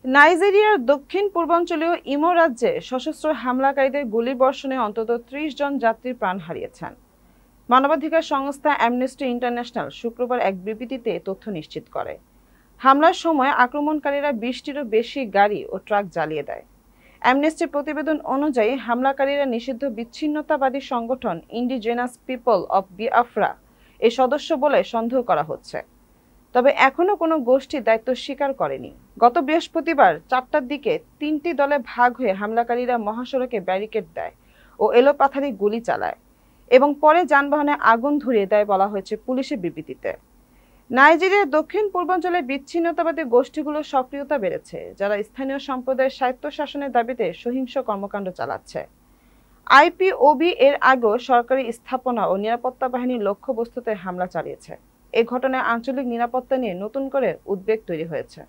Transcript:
নাইজেরিয়ার দক্ষিণ পূর্বাঞ্চলীয় ইমো রাজ্যে সশস্ত্র হামলাকারীদের গুলিবর্ষণে অন্তত ৩০ জন যাত্রী প্রাণ হারিয়েছেন। মানবাধিকার সংস্থা অ্যামনেস্টি ইন্টারন্যাশনাল শুক্রবার এক বিবৃতিতে তথ্য নিশ্চিত করে। হামলার সময় আক্রমণকারীরা ২০টিরও বেশি গাড়ি ও ট্রাক জ্বালিয়ে দেয়। অ্যামনেস্টির প্রতিবেদন অনুযায়ী হামলাকারীরা নিষিদ্ধ বিচ্ছিন্নতাবাদী সংগঠন ইন্ডিজেনাস পিপল অব বিআফ্রা এর সদস্য বলে সন্দেহ করা হচ্ছে, তবে এখনো কোনো গোষ্ঠী দায়িত্ব স্বীকার করেনি। গত বৃহস্পতিবার ৪টার দিকে ৩টি দলে ভাগ হয়ে হামলাকারীরা মহাসড়কে ব্যারিকেড দেয় ও এলোপাথারি গুলি চালায় এবং পরে যানবাহনে আগুন ধরিয়ে দেয় বলা হয়েছে পুলিশের বিবৃতিতে। নাইজেরিয়ার দক্ষিণ পূর্বাঞ্চলে বিচ্ছিন্নতাবাদী গোষ্ঠীগুলোর সক্রিয়তা বেড়েছে, যারা স্থানীয় সম্প্রদায়ের স্বায়ত্তশাসনের দাবিতে সহিংস কর্মকাণ্ড চালাচ্ছে। আইপিওবি এর আগেও সরকারি স্থাপনা ও নিরাপত্তা বাহিনীর লক্ষ্যবস্তুতে হামলা চালিয়েছে। এ ঘটনায় আঞ্চলিক নিরাপত্তা নিয়ে নতুন করে উদ্বেগ তৈরি হয়েছে।